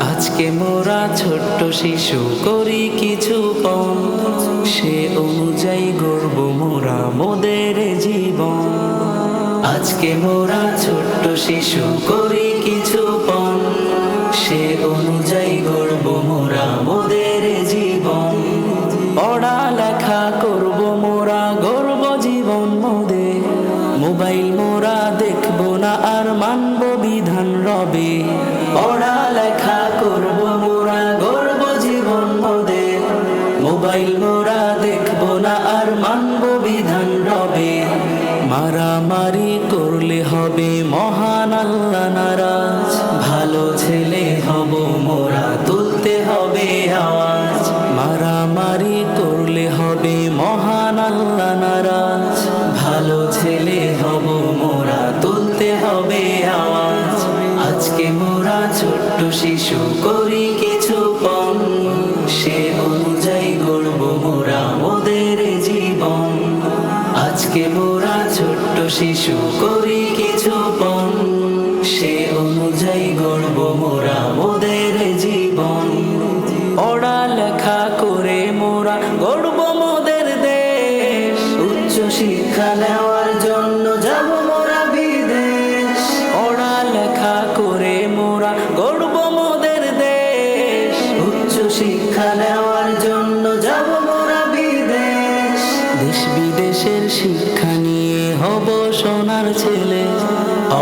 আজকে মোরা ছোট্ট শিশু করি কিছু পণ, সে অনুযায়ী গড়ব মোরা মোদের জীবন। আজকে মোরা ছোট্ট শিশু করি কিছু পণ, সে অনুযায়ী গড়ব মোরা মোদের জীবন। পড়ালেখা করব মোরা গড়ব জীবন মোদের, মোবাইল মোরা দেখব না আর মানব বিধান রবে। পড়ালেখা করব মোরা গড়ব জীবন মোদের, মোবাইল মোরা দেখব না আর মানব বিধান রবে। মারামারি করলে হবে মহান আল্লাহ নারাজ, ভালো ছেলে হব মোরা তুলতে হবে আওয়াজ। মারামারি করলে হবে মহান আল্লাহ নারাজ, ভালো ছেলে হব মোরা তুলতে হবে আওয়াজ। আজকে মোরা ছোট্ট শিশু করি কিছু পণ, সে অনুযায়ী গড়ব মোরা মোদের জীবন। আজকে মোরা ছোট্ট শিশু করি কিছু পণ, সে অনুযায়ী গড়ব মোরা মোদের জীবন। পড়ালেখা করে মোরা গড়ব মোদের দেশ, উচ্চ শিক্ষা নেওয়ার জন্য যাব মোরা বিদেশ। পড়ালেখা করে মোরা গড়ব মোদের দেশ, উচ্চ শিক্ষা নেওয়ার জন্য যাব মোরা বিদেশ। দেশ বিদেশের শিক্ষা নিয়ে হব সোনার ছেলে,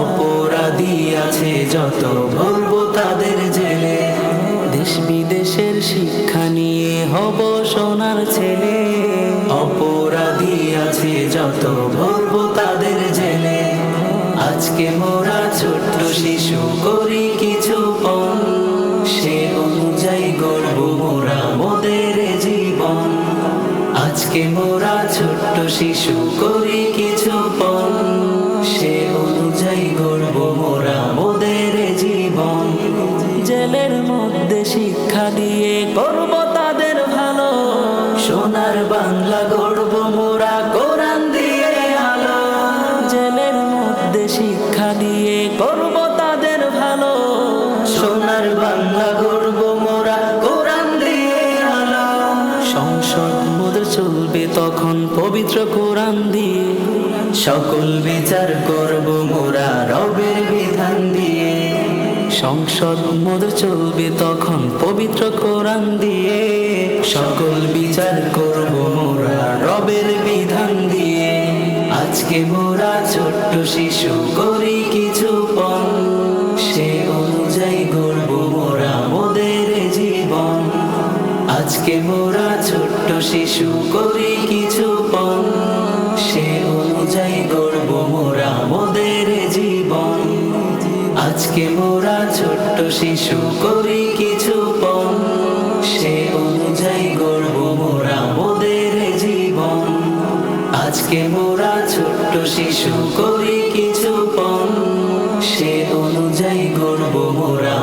অপরাধী আছে যত ভরবো তাদের জেলে। দেশ বিদেশের শিক্ষা নিয়ে হব সোনার ছেলে, অপরাধী আছে যত ভরবো তাদের জেলে। আজকে মোরা ছোট্ট শিশু করি কিছু পণ, সে অনুযায়ী গড়ব মোরা মোদের জীবন। আজকে মোরা ছোট্ট শিশু করি কিছু পণ, সে অনুযায়ী গড়ব মোরা মোদের জীবন। জেলের মধ্যে শিক্ষা দিয়ে করব তাদের ভালো, সোনার বাংলা গড়ব মোরা কোরআন দিয়ে আলো। জেলের মধ্যে শিক্ষা দিয়ে করব তাদের ভালো, সোনার বাংলা গড়ব মোরা কোরআন দিয়ে আলো। সংসদ মোদের চলবে তখন পবিত্র কোরআন দিয়ে, সকল বিচার করব মোরা রবের বিধান দিয়ে। সংসদ মোদের চলবে তখন পবিত্র কোরআন দিয়ে, সকল বিচার করব মোরা রবের বিধান দিয়ে। আজকে মোরা ছোট্ট শিশু করি কিছু পণ, সে অনুযায়ী গড়ব মোরা মোদের জীবন। আজকে মোরা ছোট্ট শিশু করি কিছু পণ, সে অনুযায়ী গড়ব মোরা মোদের জীবন। আজকে মোরা ছোট্ট শিশু করি কিছু পণ, সে অনুযায়ী গড়ব মোরা মোদের জীবন। আজকে মোরা ছোট্ট শিশু করি কিছু পণ, সে অনুযায়ী গড়ব মোরা